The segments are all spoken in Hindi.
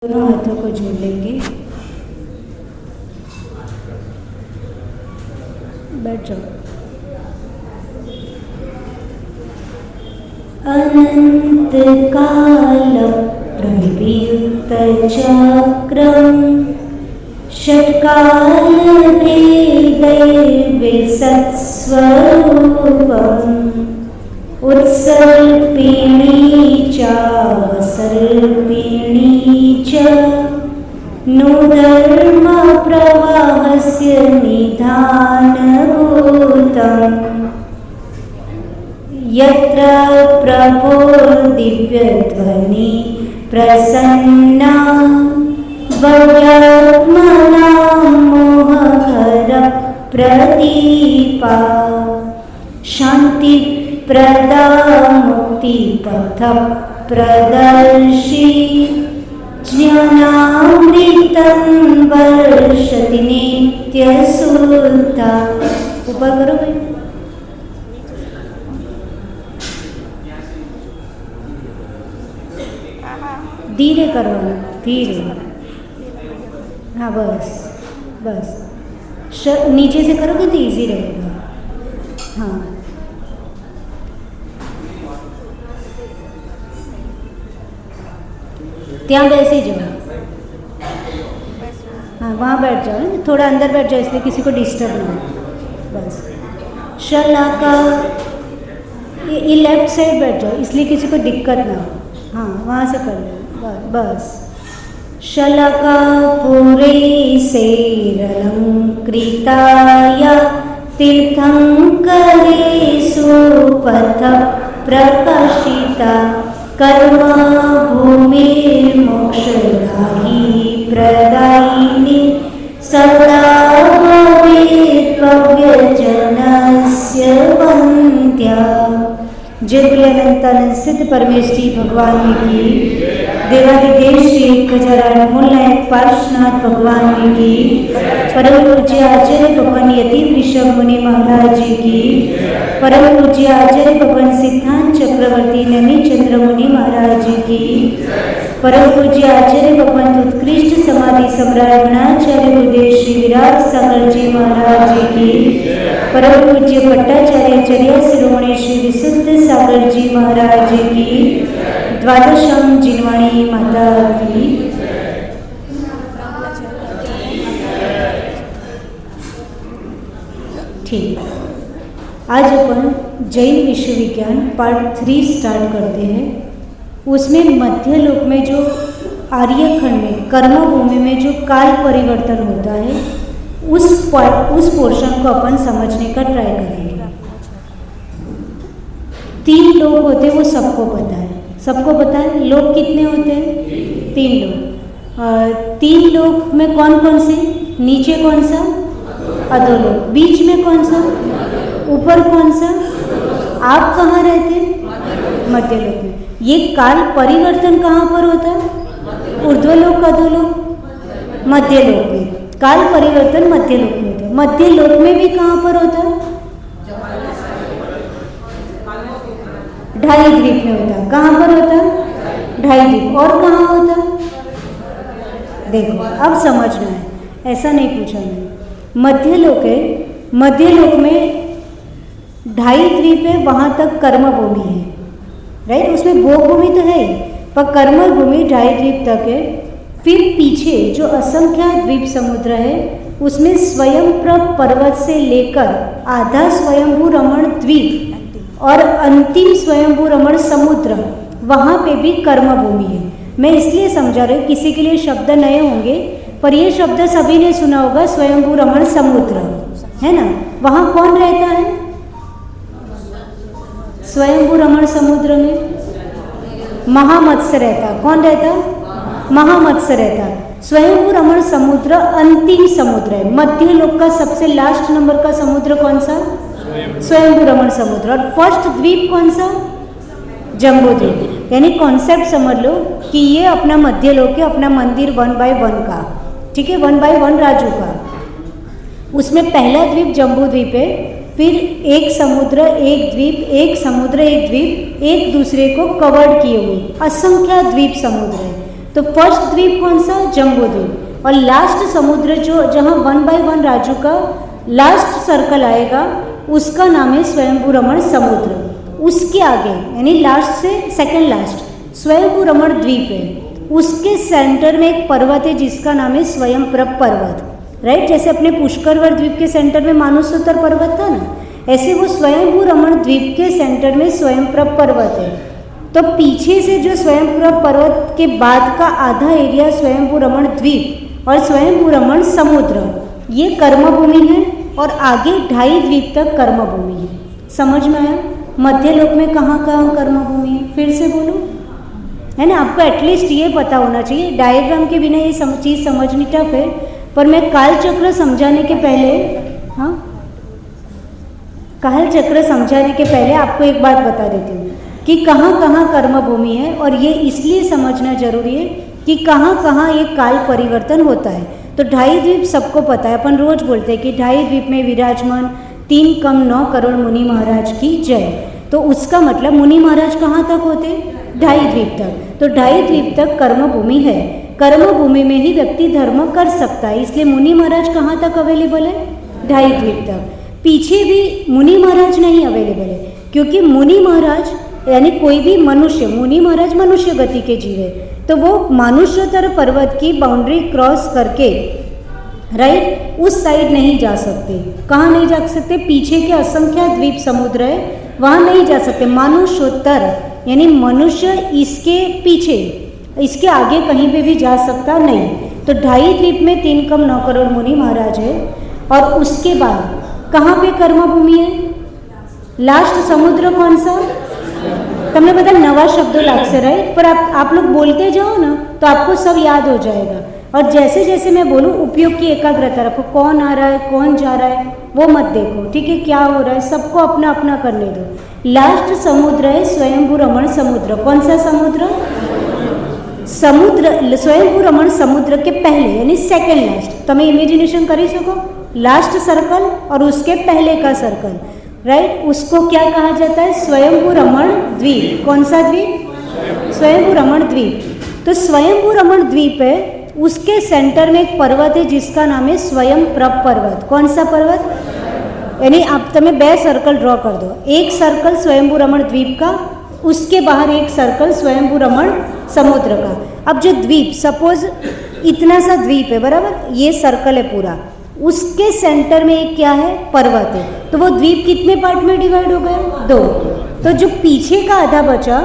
दोनों हाथों को जोड़ लेंगे। बैठ जाओ। अनंत काल प्रवियुक्त चक्रम षट्काल भेदैर्विलसत् स्वरूपम् उत्सर्पिणी चावसर्पिणी च नूधर्म प्रवाहस्य निधानभूतम् यत्र प्रभो दिव्यध्वनि प्रसन्ना भव्यात्मना मोहकर प्रदीपा शांति प्रदा मुक्ति पथ प्रदर्शी ज्ञानामृतं वर्षति नित्यसुता। ऊपर करो भाई। धीरे करो, धीरे। हाँ बस बस। नीचे से करोगे तो इजी रहेगा। हाँ ત્યાં બેસી जाओ। हाँ वहाँ बैठ जाओ, थोड़ा अंदर बैठ जाओ इसलिए किसी को डिस्टर्ब ना हो। बस शलाका, ये लेफ्ट साइड बैठ जाओ इसलिए किसी को दिक्कत ना हो। हाँ वहाँ से कर लो। बस शलाका पूरे सेरलंकृताय तीर्थंकरे सुपथ प्रकाशिता कर्म भूमिर्मोक्षदायी प्रदायिनी सदा भवेत् भव्यजनस्य वन्द्या। जय बोले अनंतानंद सिद्ध परमेष्ठी भगवान की, देवादिदेव श्री 1008 मूलनायक पार्श्वनाथ भगवान की, परम पूज्य आचार्य भगवान यति ऋषभ मुनि महाराज जी की, परम पूज्य आचार्य भगवान सिद्धांत चक्रवर्ती नमी चंद्र मुनि महाराज जी की, परम पूज्य आचार्य भगवान उत्कृष्ट समाधि सम्राट गणाचार्य गुरुदेव श्री विराट सागर जी महाराज जी की, परम पूज्य भट्टाचार्य चर्या शिरोमणि श्री विशुद्ध सागर जी महाराज जी की, द्वादशम जिनवाणी माता की। ठीक, आज अपन जैन विश्वविज्ञान पार्ट 3 स्टार्ट करते हैं। उसमें मध्य लोक में जो आर्यखंड में कर्मभूमि में जो काल परिवर्तन होता है उस पोर्शन को अपन समझने का ट्राई करेंगे। 3 लोग होते हैं, वो सबको पता है। सबको पता है लोग कितने होते हैं? 3 लोग। 3 लोग में कौन कौन से? नीचे कौन सा? अधोलोक। बीच में कौन सा? ऊपर कौन सा? आप कहाँ रहते? मध्यलोक में। ये काल परिवर्तन कहाँ पर होता है? ऊर्ध्वलोक, अधोलोक, मध्यलोक में। काल परिवर्तन मध्यलोक में होता है। मध्यलोक में भी कहाँ पर होता है? ढाई द्वीप में होता है। कहाँ पर होता है? ढाई द्वीप। और कहाँ होता है? देखो अब समझना है, ऐसा नहीं पूछा मैंने। मध्यलोक है, मध्यलोक में ढाई द्वीप है, वहाँ तक कर्मभूमि है, राइट। उसमें भोग भूमि तो है पर कर्मभूमि ढाई द्वीप तक है। फिर पीछे जो असंख्यात द्वीप समुद्र है उसमें स्वयंप्रभ पर्वत से लेकर आधा स्वयंभू रमण द्वीप और अंतिम स्वयंभू रमण समुद्र, वहाँ पे भी कर्मभूमि है। मैं इसलिए समझा रही हूँ, किसी के लिए शब्द नए होंगे पर ये शब्द सभी ने सुना होगा, स्वयंभू रमण समुद्र, है ना। वहाँ कौन रहता है? स्वयंभू रमण समुद्र में महामत्स्य रहता। कौन रहता? महामत्स्य रहता। स्वयंभू रमण समुद्र अंतिम समुद्र है। मध्यलोक का सबसे लास्ट नंबर का समुद्र कौन सा? स्वयंभू रमण समुद्र। और फर्स्ट द्वीप कौन सा? जम्बू द्वीप। यानी कॉन्सेप्ट समझ लो कि ये अपना मध्यलोक है, अपना मंदिर 1 by 1 का, ठीक है, 1 by 1 राजू का। उसमें पहला द्वीप जम्बू द्वीप है, फिर एक समुद्र एक द्वीप, एक समुद्र एक द्वीप, एक दूसरे को कवर्ड किए हुए असंख्य द्वीप समुद्र है। तो फर्स्ट द्वीप कौन सा? जम्बू द्वीप। और लास्ट समुद्र जो जहाँ 1 by 1 राज्यों का लास्ट सर्कल आएगा उसका नाम है स्वयंभू रमण समुद्र। उसके आगे यानी लास्ट से सेकंड लास्ट स्वयंभू रमण द्वीप है, उसके सेंटर में एक पर्वत है जिसका नाम है स्वयंप्रभ पर्वत, राइट। जैसे अपने पुष्करवर द्वीप के सेंटर में मानसोत्तर पर्वत था ना, ऐसे वो स्वयंभू रमण द्वीप के सेंटर में स्वयंप्रभ पर्वत है। तो पीछे से जो स्वयंप्रभ पर्वत के बाद का आधा एरिया स्वयंभू रमण द्वीप और स्वयंभू रमण समुद्र, ये कर्मभूमि है और आगे 2.5 द्वीप तक कर्मभूमि है। समझ में आया? मध्यलोक में कहाँ कहाँ कर्मभूमि है? फिर से बोलो, है ना। आपको एटलीस्ट ये पता होना चाहिए, डायग्राम के बिना ये चीज़ समझनी टफ है। पर मैं काल चक्र समझाने के पहले, हाँ, काल चक्र समझाने के पहले आपको एक बात बता देती हूँ कि कहाँ कहाँ कर्मभूमि है। और ये इसलिए समझना जरूरी है कि कहाँ कहाँ ये काल परिवर्तन होता है। तो 2.5 द्वीप सबको पता है, अपन रोज बोलते हैं कि 2.5 द्वीप में विराजमान 3,9 करोड़ मुनि महाराज की जय। तो उसका मतलब मुनि महाराज कहाँ तक होते? 2.5 द्वीप तक। तो 2.5 द्वीप तक कर्मभूमि है। कर्मभूमि में ही व्यक्ति धर्म कर सकता है, इसलिए मुनि महाराज कहाँ तक अवेलेबल है? 2.5 द्वीप तक। पीछे भी मुनि महाराज नहीं अवेलेबल है, क्योंकि मुनि महाराज यानी कोई भी मनुष्य, मुनि महाराज मनुष्य गति के जीव है, तो वो मानुष्योत्तर पर्वत की बाउंड्री क्रॉस करके, राइट, उस साइड नहीं जा सकते। कहाँ नहीं जा सकते? पीछे के असंख्य द्वीप समुद्र है, वहाँ नहीं जा सकते। मानुष्योत्तर यानी मनुष्य इसके पीछे, इसके आगे कहीं पे भी जा सकता नहीं। तो 2.5 द्वीप में 3,9 करोड़ मुनि महाराज है। और उसके बाद कहाँ पे कर्मभूमि है? लास्ट समुद्र कौन सा? તમને બધા નવા શબ્દો લાગશે, રાઈટ, पर आप लोग बोलते जाओ ना तो आपको सब याद हो जाएगा। और जैसे जैसे मैं बोलूँ उपयोग की एकाग्रता रखो, कौन आ रहा है कौन जा रहा है वो मत देखो, ठीक है, क्या हो रहा है सबको अपना अपना करने दो। लास्ट समुद्र है स्वयंभू रमण समुद्र। कौन सा समुद्र? समुद्र स्वयंभू रमण समुद्र के पहले यानी सेकेंड लास्ट। તમે इमेजिनेशन કરી શકો, लास्ट सर्कल और उसके पहले का सर्कल, राइट, उसको क्या कहा जाता है? स्वयंभू रमण द्वीप। कौन सा द्वीप? स्वयंभू रमण द्वीप। तो स्वयंभू रमण द्वीप है, उसके सेंटर में एक पर्वत है जिसका नाम है स्वयंप्रभ पर्वत। कौन सा पर्वत? यानी आप तुम्हें 2 सर्कल ड्रॉ कर दो, एक सर्कल स्वयंभू रमण द्वीप का, उसके बाहर एक सर्कल स्वयंभू रमण समुद्र का। अब जो द्वीप, सपोज इतना सा द्वीप है, बराबर, ये सर्कल है पूरा, उसके सेंटर में एक क्या है? पर्वत है। तो वो द्वीप कितने पार्ट में डिवाइड हो गया? 2। तो जो पीछे का आधा बचा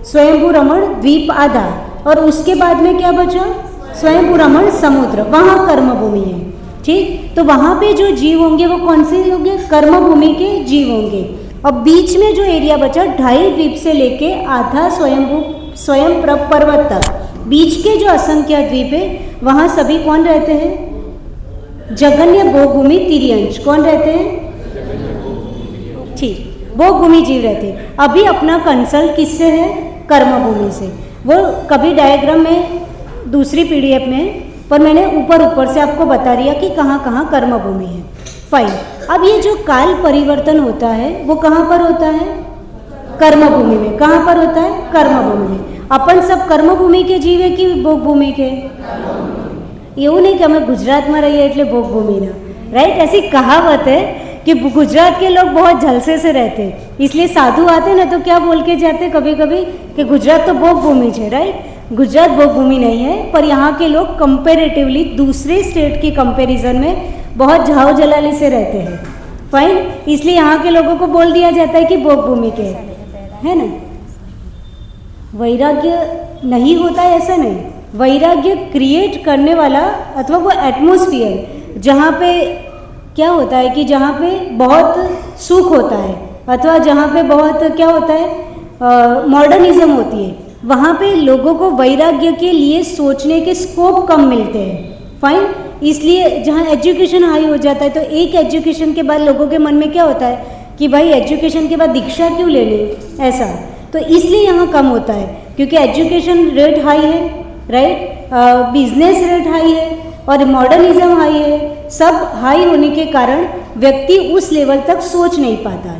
स्वयंभू रमण द्वीप आधा, और उसके बाद में क्या बचा? स्वयंभू रमण समुद्र, वहाँ कर्मभूमि है, ठीक। तो वहाँ पे जो जीव होंगे वो कौन से होंगे? कर्मभूमि के जीव होंगे। और बीच में जो एरिया बचा 2.5 द्वीप से लेके आधा स्वयंप्रभ पर्वत तक, बीच के जो असंख्य द्वीप है वहाँ सभी कौन रहते हैं? जगन्य भोगभूमि तिर्यंश। कौन रहते हैं? ठीक, भोगभूमि जीव रहते हैं। अभी अपना कंसल्ट किससे है? कर्मभूमि से। वो कभी डायग्राम में दूसरी पीडीएफ में, पर मैंने ऊपर से आपको बता दिया कि कहाँ कहाँ कर्मभूमि है। फाइन। अब ये जो काल परिवर्तन होता है वो कहाँ पर होता है? कर्मभूमि में। कहाँ पर होता है? कर्मभूमि में। अपन सब कर्मभूमि के जीव है कि भोगभूमि के? એવું नहीं कि हमें गुजरात में रहिए એટલે भोगभूमि ना, राइट। ऐसी कहावत है कि गुजरात के लोग बहुत झलसे से रहते हैं, इसलिए साधु आते ना तो क्या बोल के जाते कभी कभी कि गुजरात तो भोगभूमि है, राइट। गुजरात भोगभूमि नहीं है, पर यहाँ के लोग कंपेरेटिवली दूसरे स्टेट की कंपैरिजन में बहुत झाव जलाली से रहते हैं। फाइन, इसलिए यहाँ के लोगों को बोल दिया जाता है कि भोगभूमि के, है ना। वैराग्य नहीं होता है ऐसा नहीं, वैराग्य क्रिएट करने वाला अथवा वो एटमॉस्फेयर जहाँ पे क्या होता है कि जहाँ पे बहुत सुख होता है अथवा जहाँ पे बहुत क्या होता है मॉडर्निज्म होती है, वहाँ पे लोगों को वैराग्य के लिए सोचने के स्कोप कम मिलते हैं। फाइन, इसलिए जहाँ एजुकेशन हाई हो जाता है तो एक एजुकेशन के बाद लोगों के मन में क्या होता है कि भाई एजुकेशन के बाद दीक्षा क्यों ले ले, ऐसा। तो इसलिए यहाँ कम होता है क्योंकि एजुकेशन रेट हाई है, राइट, बिजनेस रेट हाई है और मॉडर्निज्म हाई है। सब हाई होने के कारण व्यक्ति उस लेवल तक सोच नहीं पाता।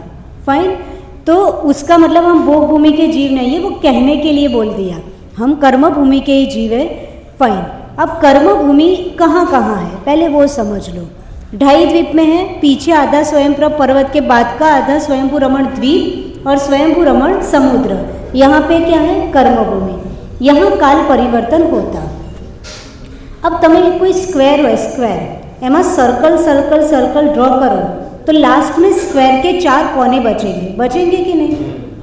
फाइन, तो उसका मतलब हम भोगभूमि के जीव नहीं है, वो कहने के लिए बोल दिया। हम कर्म भूमि के ही जीव है, फाइन। अब कर्म भूमि कहाँ कहाँ है पहले वो समझ लो। ढाई द्वीप में है, पीछे आधा स्वयंप्रभ पर्वत के बाद का आधा स्वयंभू रमण द्वीप और स्वयंभू रमण समुद्र, यहाँ पे क्या है कर्म भूमि, यहाँ काल परिवर्तन होता। अब તમે कोई स्क्वेर हो, स्क्वेर एमा सर्कल सर्कल सर्कल ड्रॉ करो तो लास्ट में स्क्वेर के 4 कोने बचेंगे कि नहीं?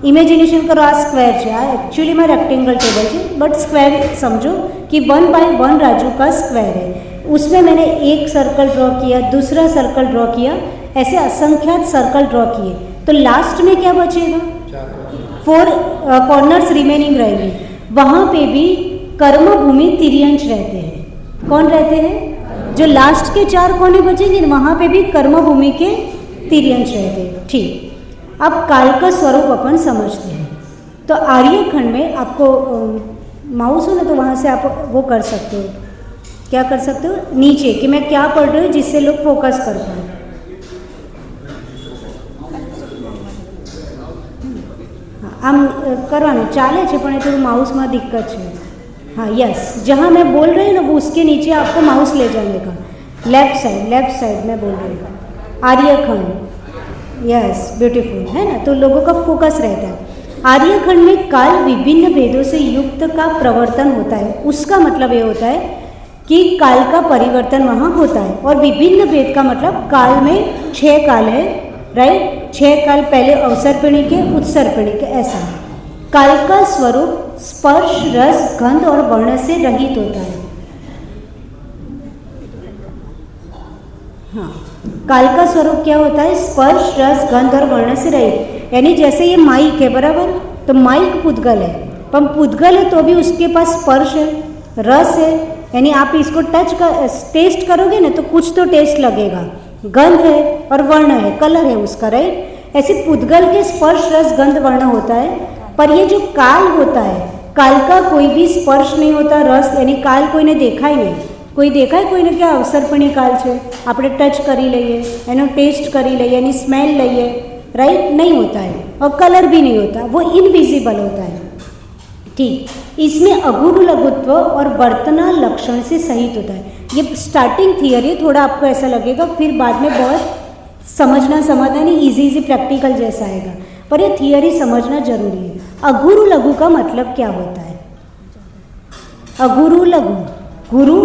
इमेजिनेशन करो, आ स्क्वेर है, आ एक्चुअली में रेक्टेंगल टेबल है, बट स्क्वेर समझो कि 1/1 राजू का स्क्वेर है। उसमें मैंने एक सर्कल ड्रॉ किया, दूसरा सर्कल ड्रॉ किया, ऐसे असंख्यात सर्कल ड्रॉ किए, तो लास्ट में क्या बचेगा? 4 कॉर्नर्स रिमेनिंग रहेंगे। वहाँ पे भी कर्म भूमि तिर्यंश रहते हैं। कौन रहते हैं? जो लास्ट के 4 कोने बचेंगे वहाँ पे भी कर्म भूमि के तिर्यंश रहते हैं। ठीक, अब काल का स्वरूप अपन समझते हैं। तो आर्यखंड में आपको माउस हो ना, तो वहाँ से आप वो कर सकते हो, क्या कर सकते हो नीचे कि मैं क्या पढ़ रही हूँ जिससे लोग फोकस कर पाए। આમ કરવાનું ચાલે છે પણ એ થોડું માઉસમાં દિક્કત છે। हाँ यस, जहाँ मैं बोल रही हूँ ना वो उसके नीचे आपको माउस ले जाने का, लेफ्ट साइड मैं बोल रही हूँ। आर्यखंड, यस ब्यूटीफुल है ना, तो लोगों का फोकस रहता है। आर्यखंड में काल विभिन्न भेदों से युक्त का प्रवर्तन होता है। उसका मतलब ये होता है कि काल का परिवर्तन वहाँ होता है। और विभिन्न भेद का मतलब काल में 6 काल है, राइट, 6 काल, पहले अवसर्पिणी के, उत्सर्पिणी के, ऐसा। काल का स्वरूप स्पर्श रस गंध और वर्ण से रहित होता है। हाँ, काल का स्वरूप क्या होता है? स्पर्श रस गंध और वर्ण से रहित। यानी जैसे ये माइक है, बराबर, तो माइक पुद्गल है, पर पुद्गल है तो भी उसके पास स्पर्श है, रस है, यानी आप इसको टेस्ट करोगे ना तो कुछ तो टेस्ट लगेगा, गंध है और वर्ण है, कलर है उसका, राइट। ऐसे पुद्गल के स्पर्श रस गंध वर्ण होता है। पर ये जो काल होता है, काल का कोई भी स्पर्श नहीं होता, रस, यानी काल कोईने देखा ही नहीं। कोई देखा है कोईने क्या अवसर्पणी काल है, આપણે ટચ કરી લઈએ, એનો ટેસ્ટ કરી લઈએ, એની સ્મેલ લઈએ, राइट, नहीं होता है। और कलर भी नहीं होता, वो इनविजिबल होता है। ठीक, इसमें अगुरु लघुत्व और वर्तना लक्षण से सहित होता है। ये स्टार्टिंग थियरी, थोड़ा आपको ऐसा लगेगा, फिर बाद में बहुत समझना समझना नहीं, इजी प्रैक्टिकल जैसा आएगा, पर ये थियरी समझना जरूरी है। अगुरु लघु का मतलब क्या होता है? अगुरु लघु, गुरु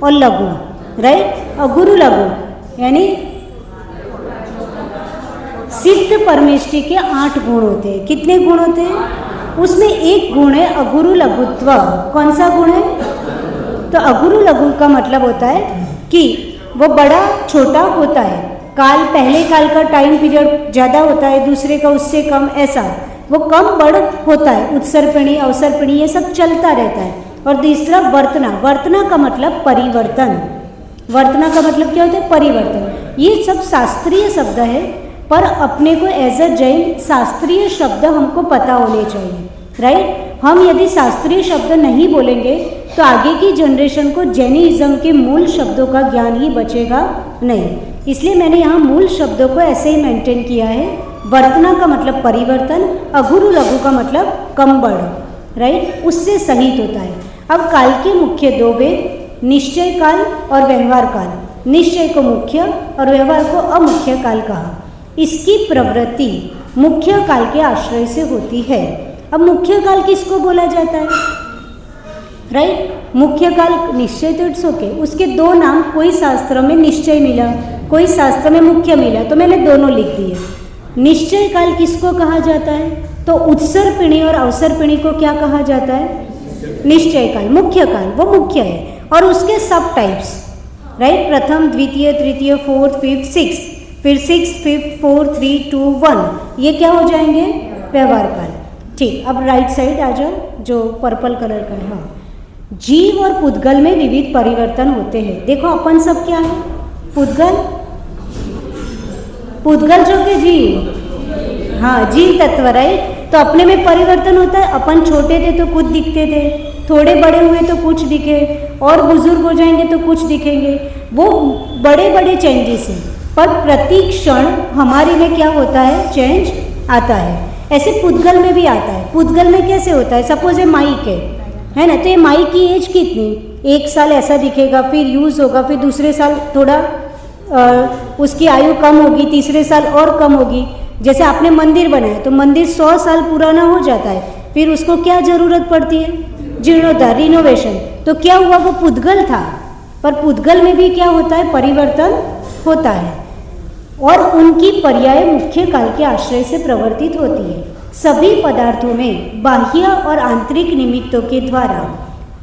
और लघु, राइट। अगुरु लघु यानी सिद्ध परमेष्टि के 8 गुण होते हैं। कितने गुण होते हैं? उसमें एक गुण है अगुरु लघुत्व। कौन सा गुण है? तो अगुरु लघु का मतलब होता है कि वो बड़ा छोटा होता है। काल, पहले काल का टाइम पीरियड ज़्यादा होता है, दूसरे का उससे कम, ऐसा वो कम बड़ होता है। उत्सर्पिणी अवसर्पिणी ये सब चलता रहता है। और तीसरा वर्तना, वर्तना का मतलब परिवर्तन। वर्तना का मतलब क्या होता है? परिवर्तन। ये सब शास्त्रीय शब्द है, पर अपने को एज अ जैन शास्त्रीय शब्द हमको पता होने चाहिए, राइट। हम यदि शास्त्रीय शब्द नहीं बोलेंगे तो आगे की जनरेशन को जैनिज्म के मूल शब्दों का ज्ञान ही बचेगा नहीं। इसलिए मैंने यहाँ मूल शब्दों को ऐसे ही मेंटेन किया है। वर्तना का मतलब परिवर्तन, अगुरु लघु का मतलब कम बड़, राइट, उससे सहित होता है। अब काल के मुख्य 2 भेद, निश्चय काल और व्यवहार काल। निश्चय को मुख्य और व्यवहार को अमुख्य काल कहा। इसकी प्रवृत्ति मुख्य काल के आश्रय से होती है। अब मुख्य काल किसको बोला जाता है? राइट, मुख्य काल निश्चय तो इट्स ओके। उसके 2 नाम, कोई शास्त्र में निश्चय मिला, कोई शास्त्र में मुख्य मिला, तो मैंने दोनों लिख दिए। निश्चय काल किसको कहा जाता है? तो उत्सर्पिणी और अवसर्पिणी को क्या कहा जाता है? निश्चय काल। मुख्य काल वो मुख्य है, और उसके सब टाइप्स, राइट, प्रथम, द्वितीय, तृतीय, 4th, 5th, 6th, फिर 6th, 5th, 4, 3, 2, 1, ये क्या हो जाएंगे? व्यवहार काल। ठीक, अब राइट साइड आ जाओ, जो पर्पल कलर का है। हाँ, जीव और पुद्गल में विविध परिवर्तन होते हैं। देखो अपन सब क्या है? पुद्गल, पुद्गल जो के जीव, हाँ जीव तत्व, राइट। तो अपने में परिवर्तन होता है। अपन छोटे थे तो कुछ दिखते थे, थोड़े बड़े हुए तो कुछ दिखे, और बुजुर्ग हो जाएंगे तो कुछ दिखेंगे। वो बड़े बड़े चेंजेस हैं, पर प्रति क्षण हमारे में क्या होता है? चेंज आता है। ऐसे पुद्गल में भी आता है। पुद्गल में कैसे होता है? सपोज ये माइक है, है ना। तो ये माई की एज कितनी, 1 साल ऐसा दिखेगा, फिर यूज़ होगा, फिर दूसरे साल थोड़ा उसकी आयु कम होगी, तीसरे साल और कम होगी। जैसे आपने मंदिर बनाया तो मंदिर 100 साल पुराना हो जाता है, फिर उसको क्या ज़रूरत पड़ती है, जीर्णोद्धार, रिनोवेशन। तो क्या हुआ, वो पुद्गल था, पर पुद्गल में भी क्या होता है, परिवर्तन होता है, और उनकी पर्याय मुख्य काल के आश्रय से प्रवर्तित होती है। सभी पदार्थों में बाह्य और आंतरिक निमित्तों के द्वारा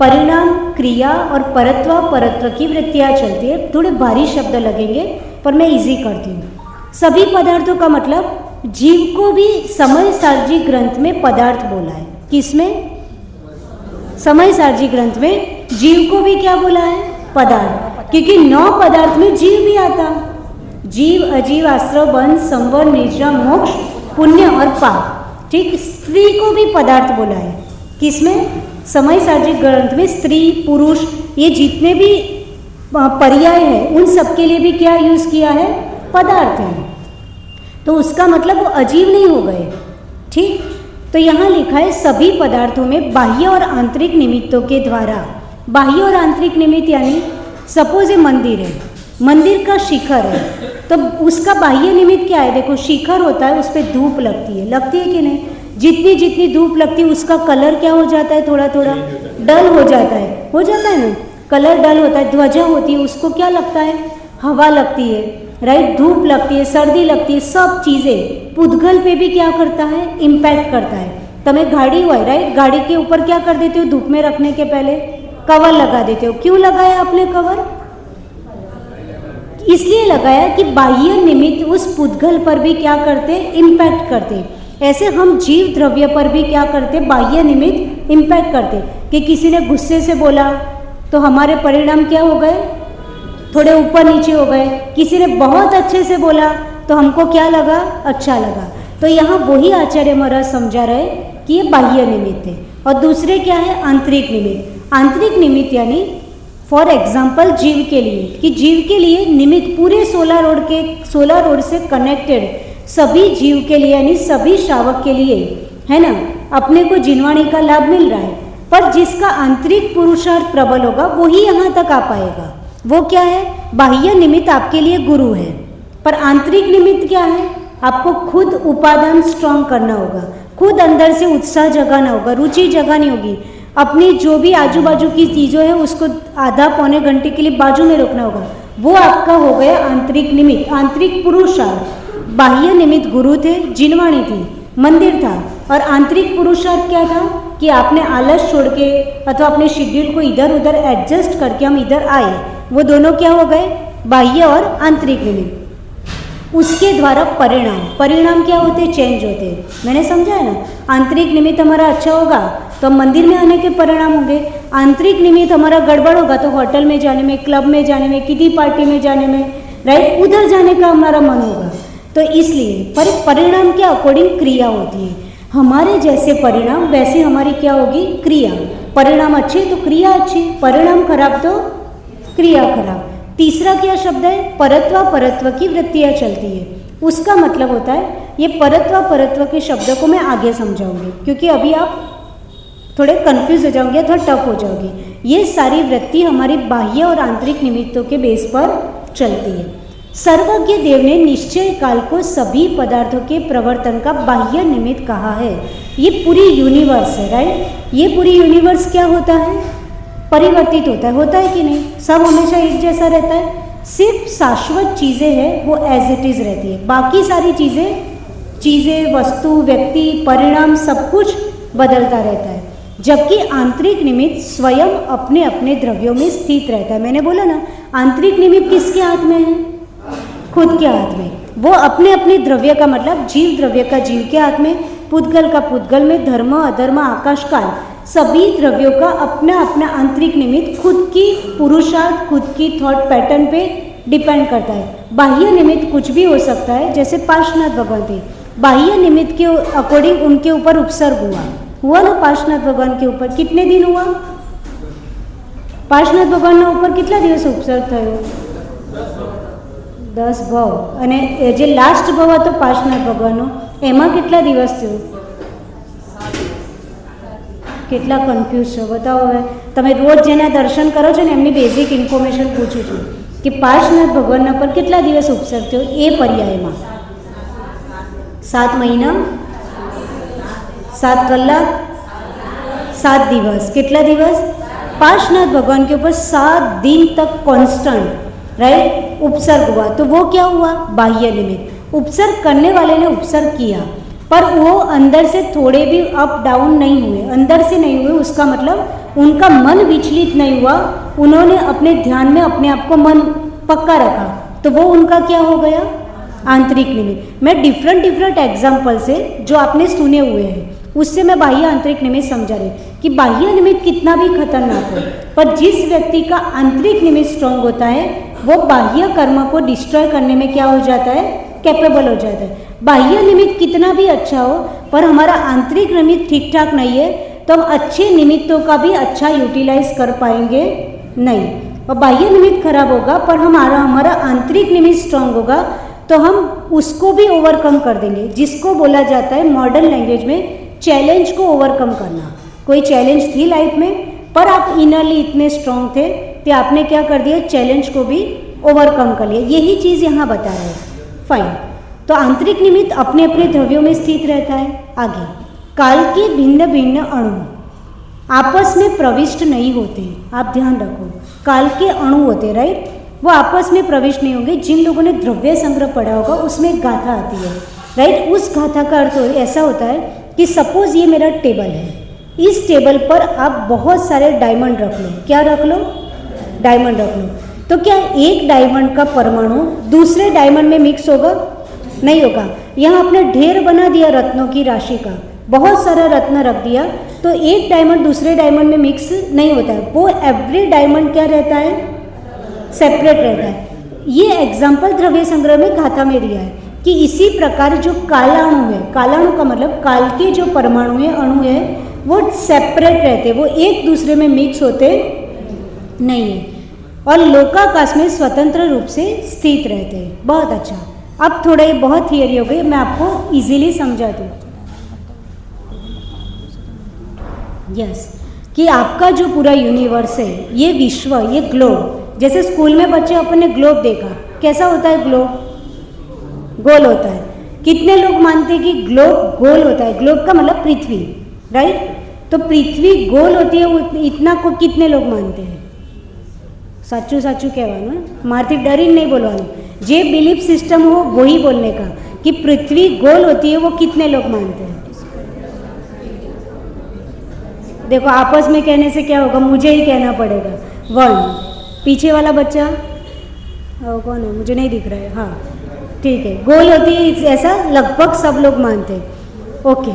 परिणाम, क्रिया और परत्व की वृत्तियाँ चलती है। थोड़े भारी शब्द लगेंगे पर मैं इजी करती हूँ। सभी पदार्थों का मतलब जीव को भी समय सारजी ग्रंथ में पदार्थ बोला है। किसमें, समय सारजी ग्रंथ में जीव को भी क्या बोला है, पदार्थ, क्योंकि 9 पदार्थ में जीव भी आता। जीव, अजीव, आश्रव, बंध, संवर, निद्रा, मोक्ष, पुण्य और पाप। ठीक, स्त्री को भी पदार्थ बोला है। किसमें, समय सारजी ग्रंथ में स्त्री, पुरुष, ये जितने भी पर्याय है उन सब के लिए भी क्या यूज किया है, पदार्थ है। तो उसका मतलब वो अजीव नहीं हो गए। ठीक, तो यहाँ लिखा है सभी पदार्थों में बाह्य और आंतरिक निमित्तों के द्वारा। बाह्य और आंतरिक निमित्त यानी सपोज ये मंदिर है, मंदिर का शिखर है, तो उसका बाह्य निमित्त क्या है, देखो शिखर होता है, उस पर धूप लगती है कि नहीं। जितनी जितनी धूप लगती है उसका कलर क्या हो जाता है, थोड़ा थोड़ा डल हो जाता है ना, कलर डल होता है। ध्वजा होती है, उसको क्या लगता है, हवा लगती है, राइट, धूप लगती है, सर्दी लगती है, सब चीज़ें पुद्गल पे भी क्या करता है, इम्पैक्ट करता है। तुम्हें गाड़ी हुआ है, राइट, गाड़ी के ऊपर क्या कर देते हो, धूप में रखने के पहले कवर लगा देते हो। क्यों लगाया आपने कवर, इसलिए लगाया कि बाह्य निमित्त उस पुद्गल पर भी क्या करते, इम्पैक्ट करते। ऐसे हम जीव द्रव्य पर भी क्या करते, बाह्य निमित्त इम्पैक्ट करते। कि किसी ने गुस्से से बोला तो हमारे परिणाम क्या हो गए, थोड़े ऊपर नीचे हो गए। किसी ने बहुत अच्छे से बोला तो हमको क्या लगा, अच्छा लगा। तो यहाँ वही आचार्य महाराज समझा रहे कि ये बाह्य निमित्त है। और दूसरे क्या है, आंतरिक निमित्त। आंतरिक निमित्त यानी फॉर एग्जाम्पल जीव के लिए, कि जीव के लिए निमित्त पूरे 16 रोड से कनेक्टेड सभी जीव के लिए, यानी सभी श्रावक के लिए, है ना, अपने को जिनवाणी का लाभ मिल रहा है। पर जिसका आंतरिक पुरुषार्थ प्रबल होगा वही यहाँ तक आ पाएगा। वो क्या है, बाह्य निमित्त आपके लिए गुरु है, पर आंतरिक निमित्त क्या है, आपको खुद उपादान स्ट्रॉन्ग करना होगा, खुद अंदर से उत्साह जगाना होगा, रुचि जगानी होगी। अपनी जो भी आजू बाजू की चीज़ों है उसको आधा पौने घंटे के लिए बाजू में रोकना होगा। वो आपका हो गया आंतरिक निमित्त, आंतरिक पुरुषार्थ। बाह्य निमित्त गुरु थे, जिनवाणी थी, मंदिर था, और आंतरिक पुरुषार्थ क्या था कि आपने आलस छोड़ के अथवा अपने शेड्यूल को इधर उधर एडजस्ट करके हम इधर आए। वो दोनों क्या हो गए, बाह्य और आंतरिक निमित्त। उसके द्वारा परिणाम क्या होते, चेंज होते। मैंने समझा है ना, आंतरिक निमित्त हमारा अच्छा होगा तो हम मंदिर में आने के परिणाम होंगे। आंतरिक निमित्त हमारा गड़बड़ होगा तो होटल में जाने में, क्लब में जाने में, किटी पार्टी में जाने में, राइट, उधर जाने का हमारा मन होगा। तो इसलिए परिणाम क्या, अकॉर्डिंग क्रिया होती है। हमारे जैसे परिणाम वैसे हमारी क्या होगी, क्रिया। परिणाम अच्छे तो क्रिया अच्छी, परिणाम खराब तो क्रिया खराब। तीसरा क्या शब्द है, परत्व की वृत्तियाँ चलती है। उसका मतलब होता है, ये परत्व के शब्द को मैं आगे समझाऊंगी, क्योंकि अभी आप थोड़े कंफ्यूज हो जाओगे, थोड़ा टफ हो जाओगे। ये सारी वृत्ति हमारी बाह्य और आंतरिक निमित्तों के बेस पर चलती है। सर्वज्ञ देव ने निश्चय काल को सभी पदार्थों के प्रवर्तन का बाह्य निमित्त कहा है। ये पूरी यूनिवर्स है, राइट। ये पूरी यूनिवर्स क्या होता है, परिवर्तित होता है कि नहीं, सब हमेशा एक जैसा रहता है। सिर्फ शाश्वत चीज़ें हैं वो एज इट इज़ रहती है, बाकी सारी चीज़ें, वस्तु, व्यक्ति, परिणाम सब कुछ बदलता रहता है। जबकि आंतरिक निमित्त स्वयं अपने अपने द्रव्यों में स्थित रहता है। मैंने बोला ना, आंतरिक निमित्त किसके हाथ में है, खुद के हाथ में। वो अपने अपने द्रव्य का मतलब जीव द्रव्य का जीव के हाथ में, पुद्गल का पुद्गल में, धर्म अधर्म आकाश काल सभी द्रव्यों का अपना अपना आंतरिक निमित्त खुद की पुरुषार्थ, खुद की थॉट पैटर्न पे डिपेंड करता है। बाह्य निमित्त कुछ भी हो सकता है, जैसे पार्श्वनाथ भगवान थे, बाह्य निमित्त के अकॉर्डिंग उनके ऊपर उपसर्ग हुआ ना। पार्श्वनाथ भगवान के ऊपर कितने दिन हुआ, पार्श्वनाथ भगवान ऊपर कितना दिवस उपसर्ग थयो, 10 भाव। અને જે લાસ્ટ ભાવ હતો પાર્શ્વનાથ ભગવાનનો એમાં કેટલા દિવસ થયો, કેટલા કન્ફ્યુઝ છો બતાવો હવે. તમે રોજ જેના દર્શન કરો છો ને એમની બેઝિક ઇન્ફોર્મેશન પૂછું છું કે પાર્શ્વનાથ ભગવાનના પર કેટલા દિવસ ઉપસર્ગ થયો એ પર્યાયમાં. 7 મહિના 7 कलाक 7 दिवस. कितना दिवस? पार्श्वनाथ भगवान के ऊपर 7 दिन तक कांस्टेंट राइट उपसर्ग हुआ. तो वो क्या हुआ? बाह्य निमित्त. उपसर्ग करने वाले ने उपसर्ग किया पर वो अंदर से थोड़े भी अप डाउन नहीं हुए, अंदर से नहीं हुए. उसका मतलब उनका मन विचलित नहीं हुआ, उन्होंने अपने ध्यान में अपने आप को मन पक्का रखा. तो वो उनका क्या हो गया? आंतरिक निमित्त. मैं डिफरेंट एग्जाम्पल से जो आपने सुने हुए हैं उससे मैं बाह्य आंतरिक निमित्त समझा रही कि बाह्य निमित्त कितना भी खतरनाक हो पर जिस व्यक्ति का आंतरिक निमित्त स्ट्रांग होता है वो बाह्य कर्म को डिस्ट्रॉय करने में क्या हो जाता है? कैपेबल हो जाता है. बाह्य निमित्त कितना भी अच्छा हो पर हमारा आंतरिक निमित्त ठीक ठाक नहीं है तो हम अच्छे निमित्तों का भी अच्छा यूटिलाइज कर पाएंगे नहीं. और बाह्य निमित्त खराब होगा पर हमारा आंतरिक निमित्त स्ट्रांग होगा तो हम उसको भी ओवरकम कर देंगे, जिसको बोला जाता है मॉडर्न लैंग्वेज में चैलेंज को ओवरकम करना. कोई चैलेंज थी लाइफ में पर आप इनरली इतने स्ट्रांग थे कि आपने क्या कर दिया? चैलेंज को भी ओवरकम कर लिया. यही चीज़ यहाँ बता रहे हैं. फाइन. तो आंतरिक निमित्त अपने अपने द्रव्यों में स्थित रहता है. आगे काल के भिन्न भिन्न अणु आपस में प्रविष्ट नहीं होते. आप ध्यान रखो, काल के अणु होते राइट, वो आपस में प्रविष्ट नहीं होंगे. जिन लोगों ने द्रव्य संग्रह पढ़ा होगा उसमें एक गाथा आती है राइट. उस गाथा का अर्थ ऐसा होता है कि सपोज ये मेरा टेबल है, इस टेबल पर आप बहुत सारे डायमंड रख लो. क्या रख लो? डायमंड रख लो. तो क्या एक डायमंड का परमाणु दूसरे डायमंड में मिक्स होगा? नहीं होगा. यहाँ आपने ढेर बना दिया रत्नों की राशि का, बहुत सारा रत्न रख दिया तो एक डायमंड दूसरे डायमंड में मिक्स नहीं होता है. वो एवरी डायमंड क्या रहता है? सेपरेट रहता है. ये एग्जाम्पल द्रव्य संग्रह में गाथा में दिया है कि इसी प्रकार जो कालाणु है, कालाणु का मतलब काल के जो परमाणु है, अणु है, वो सेपरेट रहते, वो एक दूसरे में मिक्स होते नहीं है और लोकाकाश में स्वतंत्र रूप से स्थित रहते हैं. बहुत अच्छा. अब थोड़ा ये बहुत थियरी हो गई, मैं आपको इजीली समझा दूँ. यस कि आपका जो पूरा यूनिवर्स है, ये विश्व, ये ग्लोब, जैसे स्कूल में बच्चे अपन ने ग्लोब देखा, कैसा होता है ग्लोब? गोल होता है. कितने लोग मानते हैं कि ग्लोब गोल होता है? ग्लोब का मतलब पृथ्वी राइट. तो पृथ्वी गोल होती है, वो इतना को कितने लोग मानते हैं? साचू साचू कहेવાનું, मारથી डरीને नहीं बोलવાનું. जे बिलीफ सिस्टम हो वही बोलने का कि पृथ्वी गोल होती है, वो कितने लोग मानते हैं? देखो आपस में कहने से क्या होगा? मुझे ही कहना पड़ेगा. 1. पीछे वाला बच्चा कौन है? मुझे नहीं दिख रहा है. हाँ ठीक है, गोल होती है ऐसा लगभग सब लोग मानते हैं. ओके.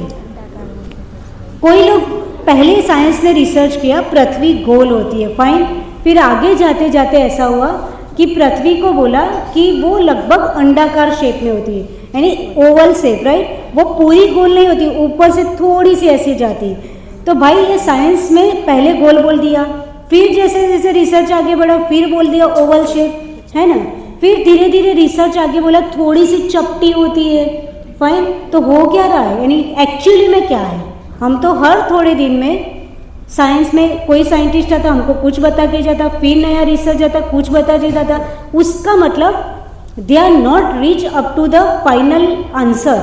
कोई लोग पहले साइंस ने रिसर्च किया पृथ्वी गोल होती है. फाइन. फिर आगे जाते जाते ऐसा हुआ कि पृथ्वी को बोला कि वो लगभग अंडाकार शेप में होती है, यानी ओवल शेप राइट. वो पूरी गोल नहीं होती, ऊपर से थोड़ी सी ऐसी जाती. तो भाई ये साइंस में पहले गोल बोल दिया, फिर जैसे जैसे रिसर्च आगे बढ़ा फिर बोल दिया ओवल शेप, है ना. फिर धीरे धीरे रिसर्च आगे बोला थोड़ी सी चपटी होती है. फाइन. तो हो क्या रहा है? यानी एक्चुअली में क्या है? हम तो हर थोड़े दिन में साइंस में कोई साइंटिस्ट आता हमको कुछ बता के जाता, फिर नया रिसर्च आता कुछ बता के जाता. उसका मतलब they are not reach up to the final answer.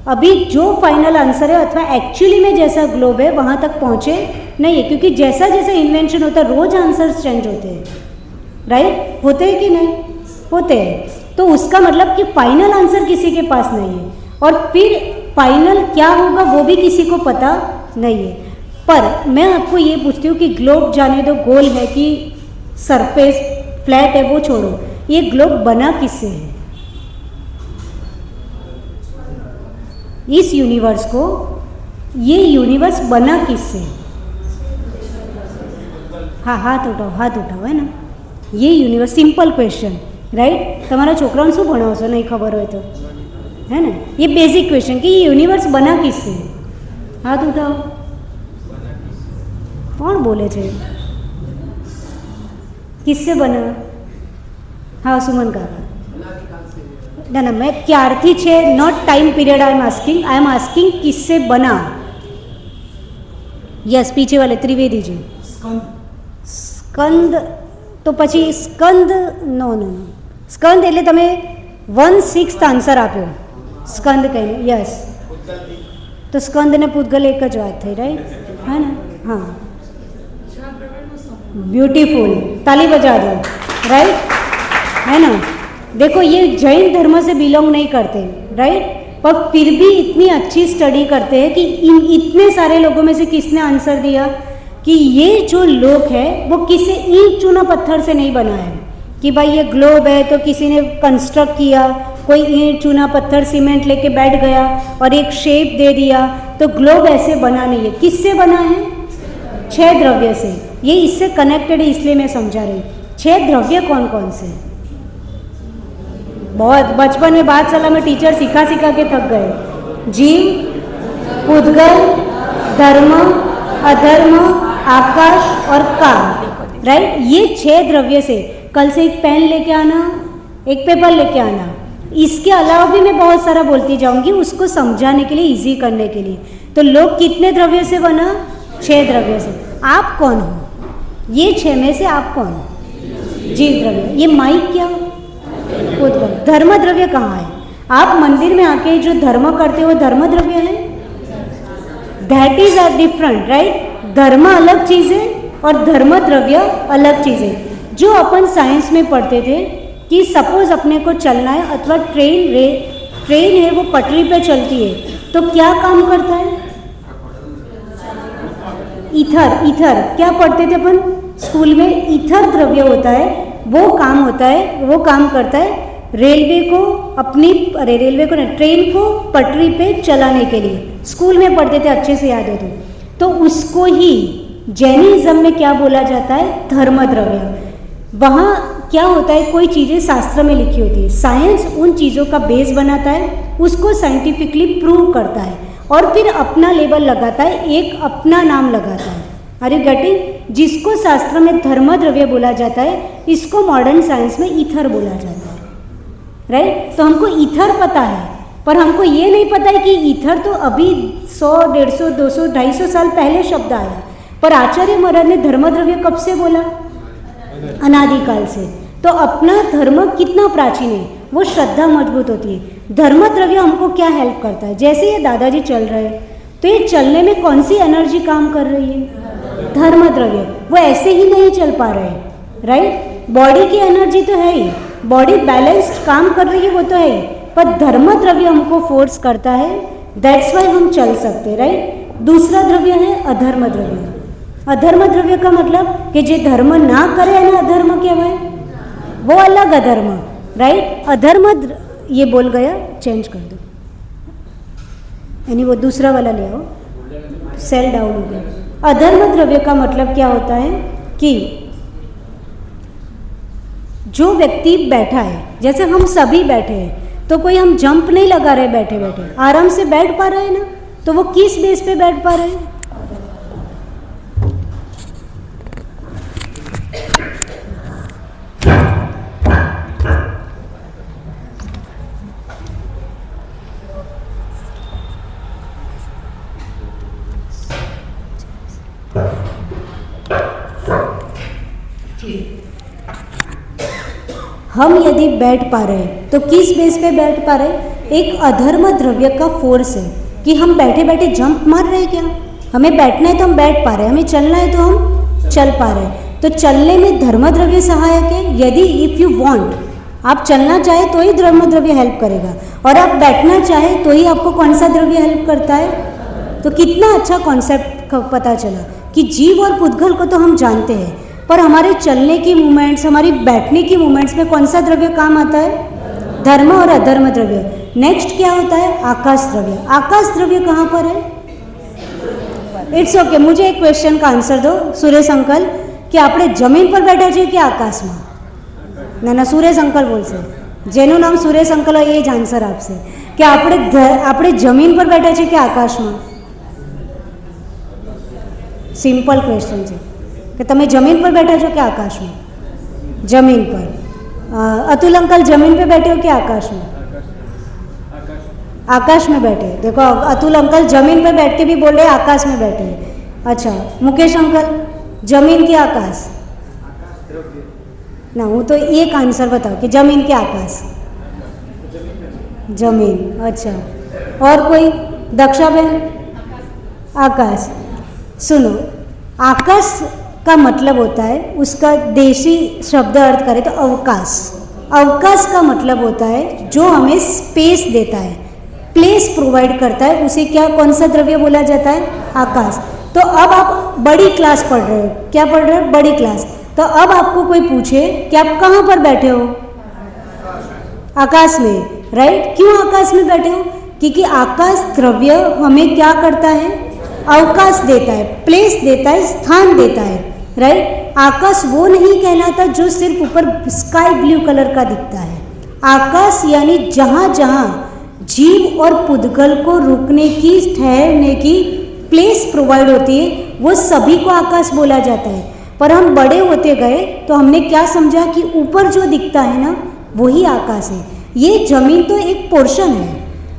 अभी जो फाइनल आंसर है अथवा एक्चुअली में जैसा ग्लोब है वहाँ तक पहुँचे नहीं है, क्योंकि जैसा जैसा इन्वेंशन होता है रोज आंसर्स चेंज होते हैं राइट. होते हैं कि नहीं? होते हैं. तो उसका मतलब कि फाइनल आंसर किसी के पास नहीं है और फिर फाइनल क्या होगा वो भी किसी को पता नहीं है. पर मैं आपको ये पूछती हूँ कि ग्लोब जाने दो गोल है कि सरफेस फ्लैट है वो छोड़ो, ये ग्लोब बना किससे है? इस यूनिवर्स को, ये यूनिवर्स बना किससे? हाँ हाथ उठाओ है ना. ये यूनिवर्स सिंपल क्वेश्चन राइट. તમારા છોકરાઓને શું ભણાવશો નહીં ખબર હોય તો, है ना. ये बेसिक क्वेश्चन कि ये यूनिवर्स बना किससे? हाथ उठाओ. कौन बोले थे? किससे बना? हाँ सुमन काका. ना ना मैं क्यारथी छे not time period I am asking किससे बना. યસ, પીછે વાલે ત્રિવેદીજી. સ્કંદ તો પછી સ્કંદ નો નો નો સ્કંદ એટલે તમે 1/6 આન્સર આપ્યો. સ્કંદ કહીને યસ, તો સ્કંદ ને પૂતગલ એક જ વાત થઈ, રાઈટ? है ना? हाँ, ब्यूटीफुल, ताली बजा दो, राइट? है ना? देखो ये जैन धर्म से बिलोंग नहीं करते, राइट? पर फिर भी इतनी अच्छी स्टडी करते हैं कि इतने सारे लोगों में से किसने आंसर दिया कि ये जो लोक है वो किसी ईंट चूना पत्थर से नहीं बना है कि भाई ये ग्लोब है तो किसी ने कंस्ट्रक्ट किया, कोई ईंट चूना पत्थर सीमेंट लेके बैठ गया और एक शेप दे दिया, तो ग्लोब ऐसे बना नहीं है. किससे बना है? 6 द्रव्य से. ये इससे कनेक्टेड है, इसलिए मैं समझा रही. 6 द्रव्य कौन कौन से? बहुत बचपन में पाठशाला में टीचर सिखा सिखा के थक गए. जीव, पूतगल, धर्म, अधर्म, आकाश और काल, राइट? ये 6 द्रव्य से. कल से एक पेन लेके आना, एक पेपर लेके आना. इसके अलावा भी मैं बहुत सारा बोलती जाऊंगी उसको समझाने के लिए, इजी करने के लिए. तो लोग कितने द्रव्य से बना? 6 द्रव्य से. आप कौन हो? ये 6 में से आप कौन? जीव द्रव्य. ये माइक क्या? पूतगल. धर्म द्रव्य कहाँ है? आप मंदिर में आके जो धर्म करते हो धर्म द्रव्य है. That is a different, right? धर्म अलग चीज है और धर्म द्रव्य अलग चीज है. जो अपन साइंस में पढ़ते थे कि सपोज अपने को चलना है अथवा ट्रेन है वो पटरी पे चलती है तो क्या काम करता है? ईथर क्या पढ़ते थे अपन स्कूल में? ईथर द्रव्य होता है, वो काम होता है, वो काम करता है रेलवे को ट्रेन को पटरी पे चलाने के लिए. स्कूल में पढ़ते थे, अच्छे से याद हो तो उसको ही जैनिज्म में क्या बोला जाता है? धर्म द्रव्य. वहाँ क्या होता है, कोई चीज़ें शास्त्र में लिखी होती है, साइंस उन चीज़ों का बेस बनाता है, उसको साइंटिफिकली प्रूव करता है और फिर अपना लेबल लगाता है, एक अपना नाम लगाता है. Are you getting? जिसको शास्त्र में धर्म द्रव्य बोला जाता है इसको मॉडर्न साइंस में ईथर बोला जाता है, राइट? तो हमको ईथर पता है, पर हमको ये नहीं पता है कि ईथर तो अभी 100, 150, 200, 250 साल पहले शब्द आया. पर आचार्य महाराज ने धर्म द्रव्य कब से बोला? अनादिकाल से. तो अपना धर्म कितना प्राचीन है, वो श्रद्धा मजबूत होती है. धर्म द्रव्य हमको क्या हेल्प करता है? जैसे ये दादाजी चल रहे हैं तो ये चलने में कौन सी एनर्जी काम कर रही है? धर्म द्रव्य. वो ऐसे ही नहीं चल पा रहे, राइट? बॉडी की एनर्जी तो है ही, बॉडी बैलेंस्ड काम कर रही है वो तो है ही, पर धर्म द्रव्य हमको फोर्स करता है, दैट्स वाई हम चल सकते, राइट? दूसरा द्रव्य है अधर्म द्रव्य. अधर्म द्रव्य का मतलब कि जे धर्म ना करे ना अधर्म कहवाय, वो अलग अधर्म, राइट? अधर्म ये बोल गया, चेंज कर दो, यानी वो दूसरा वाला ले आओ, सेल डाउन हो गया. अधर्म द्रव्य का मतलब क्या होता है कि जो व्यक्ति बैठा है, जैसे हम सभी बैठे हैं तो कोई हम जंप नहीं लगा रहे, बैठे बैठे आराम से बैठ पा रहे हैं ना, तो वो किस बेस पे बैठ पा रहे हैं? हम यदि बैठ पा रहे हैं तो किस बेस पे बैठ पा रहे हैं? एक अधर्म द्रव्य का फोर्स है कि हम बैठे बैठे जंप मार रहे हैं क्या? हमें बैठना है तो हम बैठ पा रहे हैं, हमें चलना है तो हम चल पा रहे हैं. तो चलने में धर्म द्रव्य सहायक है. यदि इफ़ यू वांट, आप चलना चाहे तो ही धर्म द्रव्य हेल्प करेगा, और आप बैठना चाहे तो ही आपको कौन सा द्रव्य हेल्प करता है? तो कितना अच्छा कॉन्सेप्ट पता चला कि जीव और पूतगल को तो हम जानते हैं, पर हमारे चलने की मूवमेंट्स, हमारी बैठने की मूवमेंट्स में कौन सा द्रव्य काम आता है? धर्म और अधर्म द्रव्य. नेक्स्ट क्या होता है? आकाश द्रव्य. आकाश द्रव्य कहाँ पर है? इट्स ओके, मुझे एक क्वेश्चन का आंसर दो सुरेश अंकल, कि આપણે જમીન પર બેઠા છીએ કે આકાશમાં? ના સુરેશ અંકલ બોલશે, જેનું નામ સુરેશ અંકલ હોય એ જ આન્સર આપશે કે આપણે જમીન પર બેઠા છીએ કે આકાશમાં. સિમ્પલ ક્વેશ્ચન છે कि તમે जमीन पर बैठा છો कि आकाश में? जमीन पर. अतुल अंकल जमीन पे बैठे हो कि आकाश में? आकाश में बैठे. देखो अतुल अंकल जमीन पे बैठ के भी बोल रहे आकाश में बैठे. अच्छा मुकेश अंकल, जमीन के आकाश ना, वो तो एक आंसर बताओ कि जमीन के आकाश, जमीन। अच्छा और कोई? दक्षा बहन, आकाश। सुनो, आकाश का मतलब होता है, उसका देशी शब्द अर्थ करें तो अवकाश। अवकाश का मतलब होता है जो हमें स्पेस देता है, प्लेस प्रोवाइड करता है, उसे क्या, कौन सा द्रव्य बोला जाता है? आकाश। तो अब आप बड़ी क्लास पढ़ रहे हो, क्या पढ़ रहे हो? बड़ी क्लास। तो अब आपको कोई पूछे कि आप कहाँ पर बैठे हो? आकाश में, राइट। क्यों आकाश में बैठे हो? क्योंकि आकाश द्रव्य हमें क्या करता है? अवकाश देता है, प्लेस देता है, स्थान देता है, राइट। आकाश वो नहीं कहलाता जो सिर्फ ऊपर स्काई ब्लू कलर का दिखता है। आकाश यानी जहाँ जहाँ जीव और पुद्गल को रुकने की, ठहरने की प्लेस प्रोवाइड होती है, वो सभी को आकाश बोला जाता है। पर हम बड़े होते गए तो हमने क्या समझा कि ऊपर जो दिखता है ना, वही आकाश है। ये जमीन तो एक पोर्शन है,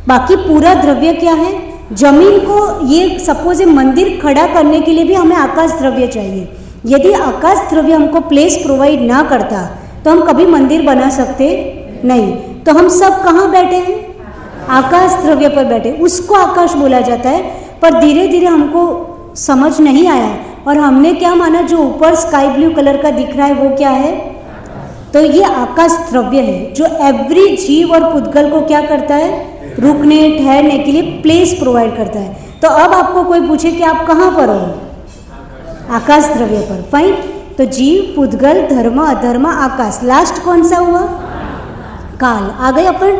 बाकी पूरा द्रव्य क्या है? जमीन को, ये सपोज मंदिर खड़ा करने के लिए भी हमें आकाश द्रव्य चाहिए। यदि आकाश द्रव्य हमको प्लेस प्रोवाइड ना करता तो हम कभी मंदिर बना सकते नहीं। तो हम सब कहाँ बैठे हैं? आकाश द्रव्य पर बैठे, उसको आकाश बोला जाता है। पर धीरे धीरे हमको समझ नहीं आया और हमने क्या माना, जो ऊपर स्काई ब्लू कलर का दिख रहा है वो क्या है? तो ये आकाश द्रव्य है जो एवरी जीव और पुद्गल को क्या करता है? रुकने, ठहरने के लिए प्लेस प्रोवाइड करता है। तो अब आपको कोई पूछे कि आप कहाँ पर हो? आकाश द्रव्य पर, फाइन। तो जीव, पुद्गल, धर्म, अधर्म, आकाश, लास्ट कौन सा हुआ? काल। आ गए अपन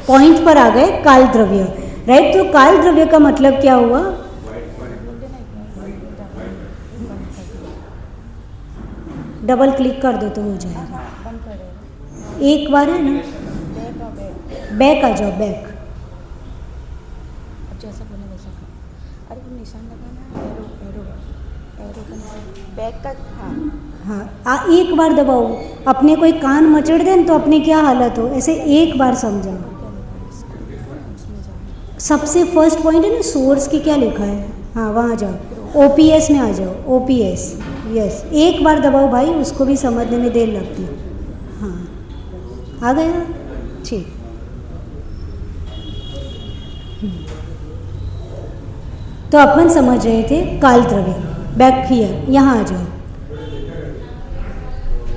पॉइंट पर, आ गए काल द्रव्य, राइट। तो काल द्रव्य का मतलब क्या हुआ? डबल क्लिक कर दो तो हो जाएगा। एक बार है ना, बैक आ जाओ, बैक। जैसा बोले वैसा करो। अरे वो निशान लगाना, एरो का निशान, बैक का। हाँ, एक बार दबाओ। अपने कोई कान मचड़ दें तो अपनी क्या हालत हो, ऐसे एक बार समझाओ। सबसे फर्स्ट पॉइंट है ना, सोर्स की क्या लिखा है? हाँ, वहाँ जाओ, ओपीएस में आ जाओ, ओपीएस, यस। एक बार दबाओ भाई, उसको भी समझने में देर लगती है। हाँ, आ गया, ठीक। तो अपन समझ रहे थे काल द्रव्य। बैक हियर, यहाँ आ जाओ।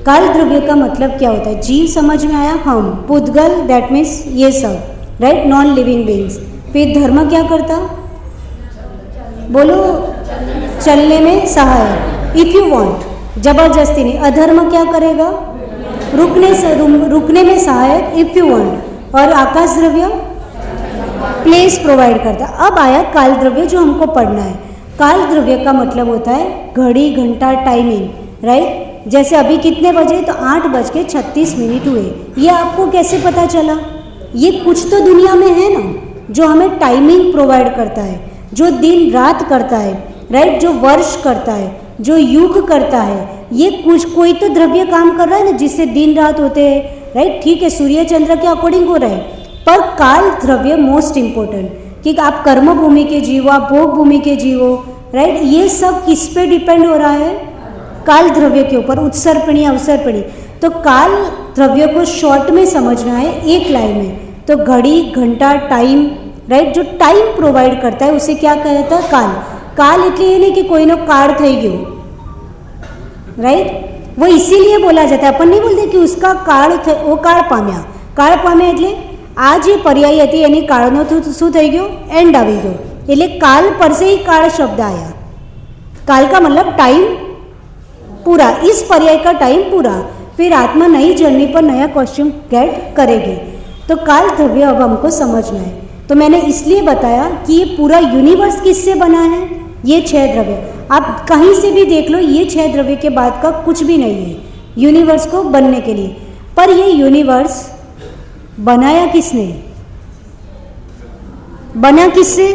काल द्रव्य का मतलब क्या होता है? जीव समझ में आया, हम, पुद्गल दैट मीन्स ये सब, राइट, नॉन लिविंग बीइंग्स। फिर धर्म क्या करता? बोलो, चलने में सहायक, इफ यू वांट, जबरदस्ती नहीं। अधर्म क्या करेगा? रुकने में सहायक, इफ यू वांट। और आकाश द्रव्य प्लेस प्रोवाइड करता। अब आया काल द्रव्य जो हमको पढ़ना है। काल द्रव्य का मतलब होता है घड़ी, घंटा, टाइमिंग, राइट। जैसे अभी कितने बजे? तो 8:36 हुए। ये आपको कैसे पता चला? ये कुछ तो दुनिया में है ना जो हमें टाइमिंग प्रोवाइड करता है, जो दिन रात करता है, राइट, जो वर्ष करता है, जो युग करता है। ये कुछ, कोई तो द्रव्य काम कर रहा है ना जिससे दिन रात होते हैं, राइट। ठीक है, सूर्य चंद्र के अकॉर्डिंग हो रहा है। पर काल द्रव्य मोस्ट इंपॉर्टेंट, कि आप कर्म भूमि के जीव हो, आप भोग भूमि के जीव हो, राइट। ये सब किस पे डिपेंड हो रहा है? काल द्रव्य के ऊपर, उत्सर्पणी, अवसर्पणी। तो काल द्रव्य को शॉर्ट में समझना है, एक लाइन में। तो घड़ी, घंटा, टाइम, राइट, जो टाइम प्रोवाइड करता है उसे क्या कहता है? काल। काल એટલે नहीं कि कोई नो काળ થઈ ગયો, राइट। वो इसीलिए बोला जाता है, अपन नहीं बोलते कि उसका काળ, वो काળ પામ્યા। કાળ પામ્યા એટલે આ જે પર્યાય હતી એની કાળનો શું થઈ ગયો? એન્ડ આવી ગયો, એટલે કાલ પર से ही काल शब्द आया। काल का मतलब टाइम पूरा, इस पर्याय का टाइम पूरा। फिर आत्मा नई जर्नी पर नया कॉस्ट्यूम गेट करेगी। तो काल द्रव्य अब हमको समझना है। तो मैंने इसलिए बताया कि ये पूरा यूनिवर्स किससे बना है? ये 6 द्रव्य। आप कहीं से भी देख लो, ये 6 द्रव्य के बाद का कुछ भी नहीं है यूनिवर्स को बनने के लिए। पर ये यूनिवर्स बनाया किसने? बना किससे?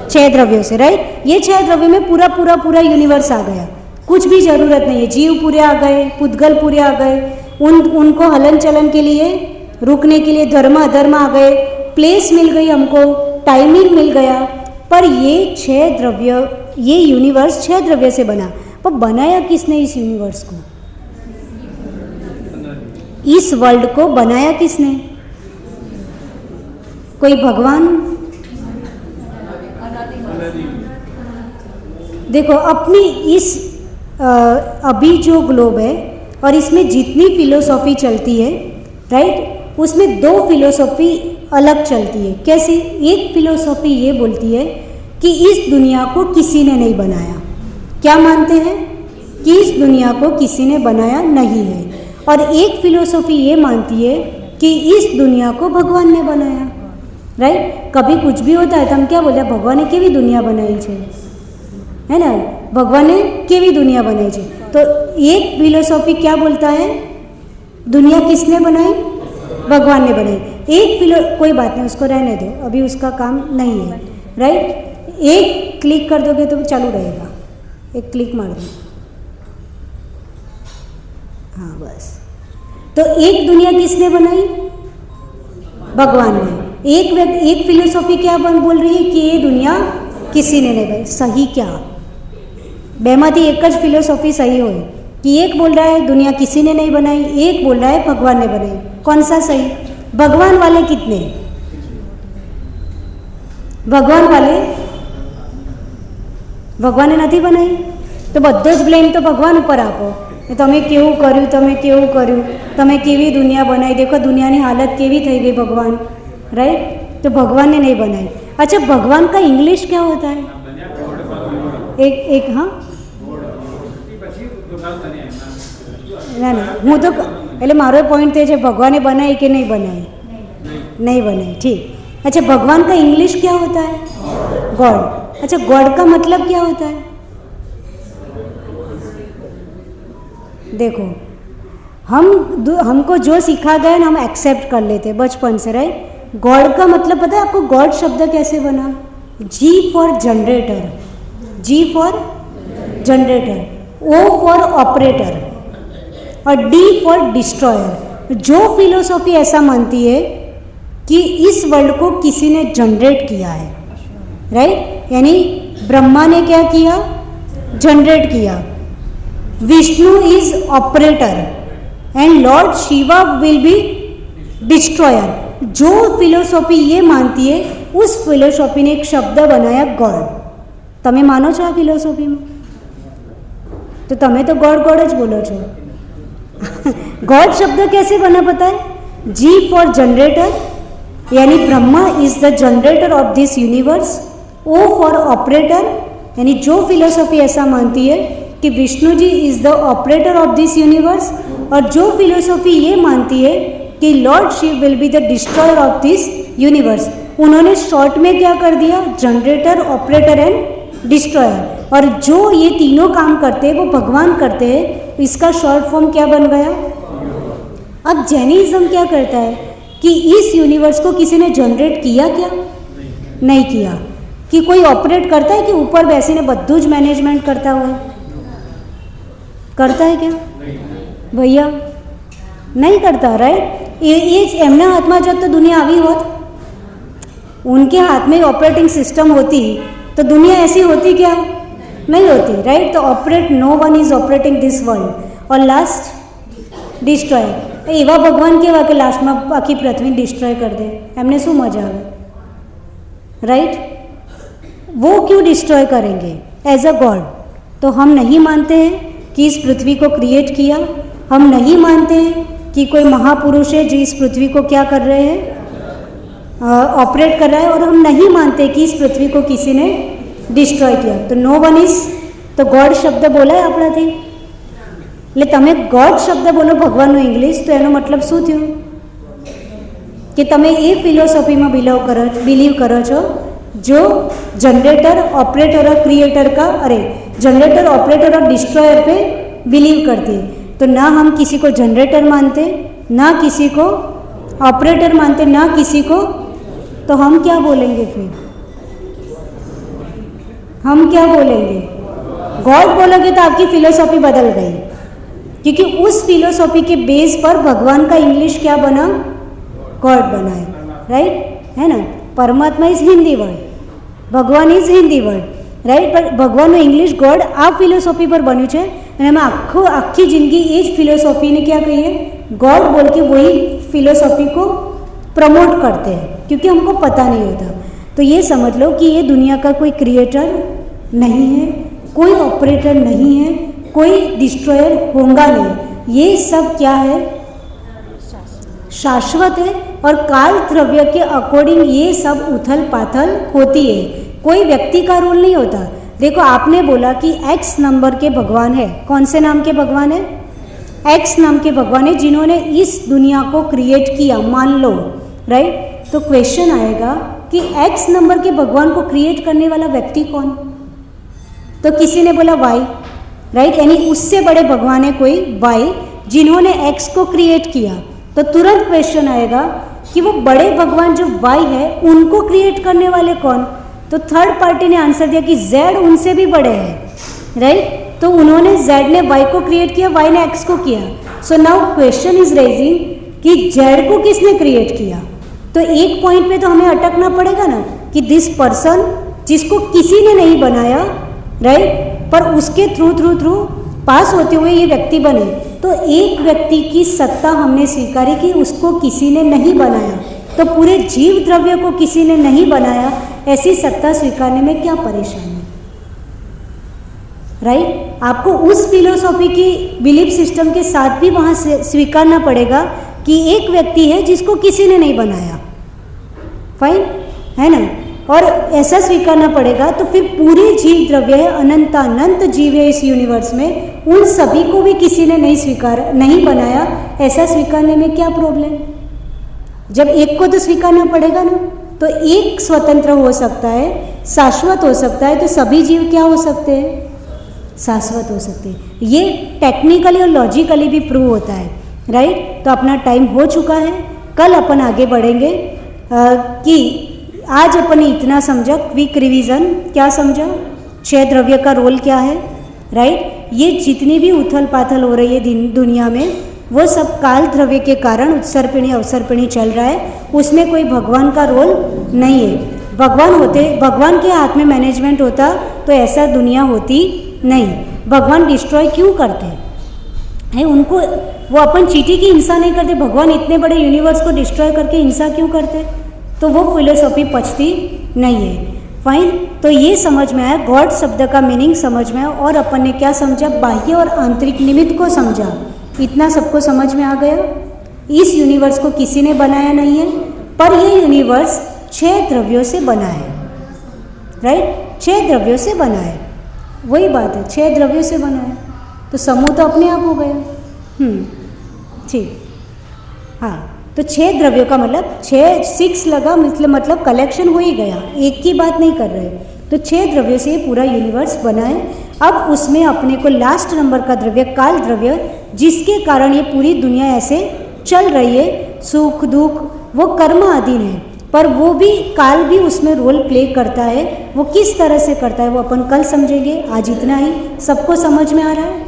6 द्रव्यों से, राइट। ये 6 द्रव्य में पूरा पूरा पूरा यूनिवर्स आ गया, कुछ भी जरूरत नहीं है। जीव पूरे आ गए, पुद्गल पूरे आ गए, उनको हलन चलन के लिए, रुकने के लिए धर्म अधर्म आ गए, प्लेस मिल गई हमको, टाइमिंग मिल गया। पर ये 6 द्रव्य ये यूनिवर्स 6 द्रव्य से बना, पर बनाया किसने इस यूनिवर्स को? इस वर्ल्ड को बनाया किसने? कोई भगवान? देखो अपनी इस अभी जो ग्लोब है और इसमें जितनी फिलोसॉफी चलती है, राइट, उसमें 2 फिलोसॉफी अलग चलती है। कैसी? एक फिलोसॉफी ये बोलती है कि इस दुनिया को किसी ने नहीं बनाया। क्या मानते हैं? कि इस दुनिया को किसी ने बनाया नहीं है। और एक फिलोसॉफी ये मानती है कि इस दुनिया को भगवान ने बनाया, राइट। कभी कुछ भी होता है तो हम क्या बोलते हैं? भगवाने केवी दुनिया बनाई है, है ना, भगवाने केवी दुनिया बनाई है। तो एक फिलोसॉफी क्या बोलता है? दुनिया किसने बनाई? भगवान ने बनाई। एक कोई बात नहीं, उसको रहने दो, अभी उसका काम नहीं है, राइट। एक क्लिक कर दोगे तो चालू रहेगा, एक क्लिक मार दो, हाँ बस। तो एक दुनिया किसने बनाई? भगवान ने। एक फिलोसॉफी क्या बोल रही है कि ये दुनिया किसी ने नहीं बनाई। सही क्या? बेमाती एक ज फिलोसॉफी सही हो कि एक बोल रहा है दुनिया किसी ने नहीं बनाई, एक बोल रहा है भगवान ने बनाई। कौन सा सही? भगवान वाले कितने? भगवान वाले भगवाने नहीं बनाई, तो बधो ज ब्लेम तो भगवान पर आपो। तमे केवुं कर्युं, तमे केवुं कर्युं, तमे केवी दुनिया बनाई, देखो दुनियानी हालत केवी थई गई भगवान, राइट। तो भगवान ने नहीं बनाई। अच्छा, भगवान का इंग्लिश क्या होता है? एक हाँ ना ना हूँ तो એટલે મારો પોઈન્ટ તે છે ભગવાને બનાई कि नहीं बनाई? नहीं बनाई, ठीक। अच्छा, भगवान का इंग्लिश क्या होता है? गॉड। अच्छा, गॉड का मतलब क्या होता है? देखो हमको जो सीखा गया ना हम एक्सेप्ट कर लेते बचपन से, राइट। गॉड का मतलब पता है आपको? गॉड शब्द कैसे बना? G for generator, G for generator, O for operator और डी फॉर डिस्ट्रॉयर। जो फिलोसॉफी ऐसा मानती है कि इस वर्ल्ड को किसी ने जनरेट किया है, राइट, यानी ब्रह्मा ने क्या किया? जनरेट किया। Vishnu is operator and Lord Shiva will be destroyer. जो फिलोसॉफी ये मानती है उस फिलोसॉफी ने एक शब्द बनाया गॉड। तमे मानो છો આ ફિલોસોફીમાં? तो तमे तो गॉड गॉड ज बोलो छो। गॉड शब्द कैसे बना पता है? जी फॉर जनरेटर, यानी Brahma is the generator of this universe. O for operator, यानी जो फिलोसॉफी ऐसा मानती है कि Vishnu ji is the operator of this universe, और जो फिलोसॉफी ये मानती है कि lord Shiva will be the destroyer of this universe. उन्होंने शॉर्ट में क्या कर दिया? Generator, operator and destroyer. और जो ये तीनों काम करते हैं वो भगवान करते हैं, इसका शॉर्ट फॉर्म क्या बन गया? अब जैनिज्म क्या करता है कि इस यूनिवर्स को किसी ने जनरेट किया क्या? नहीं किया। कि कोई ऑपरेट करता है कि ऊपर बैसीने बधुं ज मैनेजमेंट करता हुआ करता है क्या भैया? नहीं करता, राइट। ये एमना हाथ में जब तो दुनिया आवी होत, उनके हाथ में ऑपरेटिंग सिस्टम होती तो दुनिया ऐसी होती क्या? नहीं होती, राइट। तो operate, no one is operating this world. और लास्ट डिस्ट्रॉय। एवा भगवान केवा कि लास्ट में आखी पृथ्वी डिस्ट्रॉय कर दे, एमने शू मजा आवे, राइट। वो क्यों डिस्ट्रॉय करेंगे एज अ गॉड? तो हम नहीं मानते हैं कि इस पृथ्वी को क्रिएट किया। हम नहीं मानते हैं कि कोई महापुरुष है जो इस पृथ्वी को क्या कर रहे हैं? ऑपरेट कर रहा है। और हम नहीं मानते कि इस पृथ्वी को किसी ने डिस्ट्रॉय किया। तो नो वन इज, तो गॉड शब्द बोला है આપણાથી, એટલે તમે ગોડ શબ્દ બોલો ભગવાનનો ઇંગ્લિશ, તો એનો મતલબ શું થયું? કે તમે એ ફિલોસોફીમાં બિલીવ કરો છો जो जनरेटर, ऑपरेटर और क्रिएटर का, अरे जनरेटर, ऑपरेटर और डिस्ट्रॉयर पे बिलीव करती है। तो ना हम किसी को जनरेटर मानते, ना किसी को ऑपरेटर मानते, ना किसी को, तो हम क्या बोलेंगे फिर? हम क्या बोलेंगे? गॉड बोलोगे तो आपकी फिलोसॉफी बदल गई, क्योंकि उस फिलोसॉफी के बेस पर भगवान का इंग्लिश क्या बना? गॉड बना है, राइट, है ना। परमात्मा इज हिंदी वर्ड, भगवान इज हिंदी वर्ड। રાઈટ. પણ ભગવાનનું ઇંગ્લિશ ગોડ આ ફિલોસોફી પર બન્યું છે અને અમે આખી જિંદગી એ જ फिलोसॉफी क्या कहिए, गॉड बोल के वही फिलोसॉफी को प्रमोट करते हैं क्योंकि हमको पता नहीं होता. तो ये समझ लो कि ये दुनिया का कोई क्रिएटर नहीं है, कोई ऑपरेटर नहीं है, कोई डिस्ट्रॉयर होगा नहीं. ये सब क्या है, शाश्वत है और काल द्रव्य के अकॉर्डिंग ये सब उथल पाथल होती है. कोई व्यक्ति का रोल नहीं होता. देखो आपने बोला कि एक्स नंबर के भगवान है. कौन से नाम के भगवान है, एक्स नाम के भगवान है जिन्होंने इस दुनिया को क्रिएट किया, मान लो. राइट. तो क्वेश्चन आएगा कि एक्स नंबर के भगवान को क्रिएट करने वाला व्यक्ति कौन. तो किसी ने बोला वाई. राइट. यानी उससे बड़े भगवान है कोई वाई जिन्होंने एक्स को क्रिएट किया. तो तुरंत क्वेश्चन आएगा कि वो बड़े भगवान जो वाई है उनको क्रिएट करने वाले कौन. तो थर्ड पार्टी ने आंसर दिया कि जेड उनसे भी बड़े हैं. राइट. तो उन्होंने जेड ने वाई को क्रिएट किया, वाई ने एक्स को किया. So now question is raising कि जेड को किसने क्रिएट किया. तो एक पॉइंट पे तो हमें अटकना पड़ेगा ना कि दिस पर्सन जिसको किसी ने नहीं बनाया, राइट, पर उसके थ्रू पास होते हुए ये व्यक्ति बने. तो एक व्यक्ति की सत्ता हमने स्वीकारी कि उसको किसी ने नहीं बनाया. तो पूरे जीव द्रव्य को किसी ने नहीं बनाया, ऐसी सत्ता स्वीकारने में क्या परेशानी. राइट. आपको उस फिलोसॉफी की बिलीफ सिस्टम के साथ भी वहाँ स्वीकारना पड़ेगा कि एक व्यक्ति है जिसको किसी ने नहीं बनाया. फाइन है ना. और ऐसा स्वीकारना पड़ेगा तो फिर पूरी जीव द्रव्य है, अनंतानंत जीव है इस यूनिवर्स में, उन सभी को भी किसी ने नहीं बनाया. ऐसा स्वीकारने में क्या प्रॉब्लम. जब एक को तो स्वीकारना पड़ेगा ना. तो एक स्वतंत्र हो सकता है, शाश्वत हो सकता है, तो सभी जीव क्या हो सकते हैं, शाश्वत हो सकते हैं. ये टेक्निकली और लॉजिकली भी प्रूव होता है. राइट. तो अपना टाइम हो चुका है. कल अपन आगे बढ़ेंगे कि आज अपन ने इतना समझा, क्विक रिवीजन क्या समझा, 6 द्रव्य का रोल क्या है. राइट. ये जितनी भी उथल पाथल हो रही है दुनिया में वो सब काल द्रव्य के कारण उत्सर्पिणी अवसर्पिणी चल रहा है. उसमें कोई भगवान का रोल नहीं है. भगवान के हाथ में मैनेजमेंट होता तो ऐसा दुनिया होती नहीं. भगवान डिस्ट्रॉय क्यों करते हैं उनको, वो अपन चीटी की हिंसा नहीं करते. भगवान इतने बड़े यूनिवर्स को डिस्ट्रॉय करके हिंसा क्यों करते. तो वो फिलोसॉफी पचती नहीं है. फाइन. तो ये समझ में आया, गॉड शब्द का मीनिंग समझ में आया. और अपन ने क्या समझा, बाह्य और आंतरिक निमित्त को समझा. इतना सबको समझ में आ गया. इस यूनिवर्स को किसी ने बनाया नहीं है, पर ये यूनिवर्स 6 द्रव्यों से बना है. राइट. 6 द्रव्यों से बना है. वही बात है, 6 द्रव्यों से बना है. तो समूह तो अपने आप हो गया. ठीक. हाँ. तो 6 द्रव्यों का मतलब 6 लगा, मतलब कलेक्शन हो ही गया. एक की बात नहीं कर रहे. तो 6 द्रव्यों से ये पूरा यूनिवर्स बना है. अब उसमें अपने को लास्ट नंबर का द्रव्य काल द्रव्य, जिसके कारण ये पूरी दुनिया ऐसे चल रही है, सुख दुख वो कर्म अधीन है, पर वो भी काल भी उसमें रोल प्ले करता है. वो किस तरह से करता है वो अपन कल समझेंगे. आज इतना ही. सबको समझ में आ रहा है.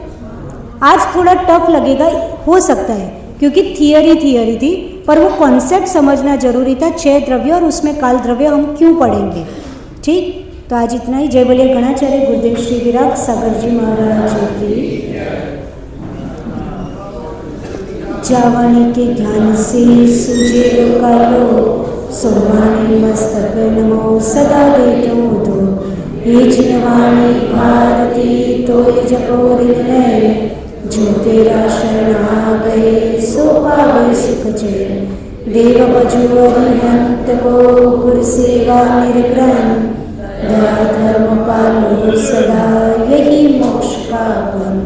आज थोड़ा टफ लगेगा, हो सकता है, क्योंकि थियरी थी, पर वो कॉन्सेप्ट समझना जरूरी था. 6 द्रव्य और उसमें काल द्रव्य हम क्यों पढ़ेंगे. ठीक. तो आज इतना ही. जय बोलिए गणाचार्य गुरुदेव श्री विराग सागर जी महाराज की. जावाणी के ज्ञान से सूझे कालो, सोमानी मस्तक नमो सदा देतो दो. ये जिनवाणी भारती तो जपो निर्णय, जो तेरा शरण आ गए सो पावे सुख जय. देव बजो अरिहंत को गुर सेवा निर्ग्रहण, दया धर्म पालो सदा यही मोक्ष का वन.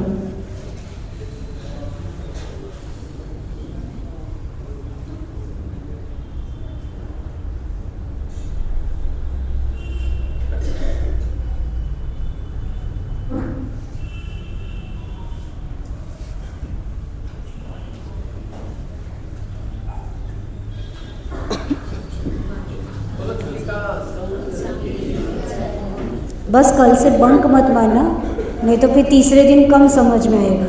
बस कल से बंक मत मारना, नहीं तो फिर तीसरे दिन कम समझ में आएगा.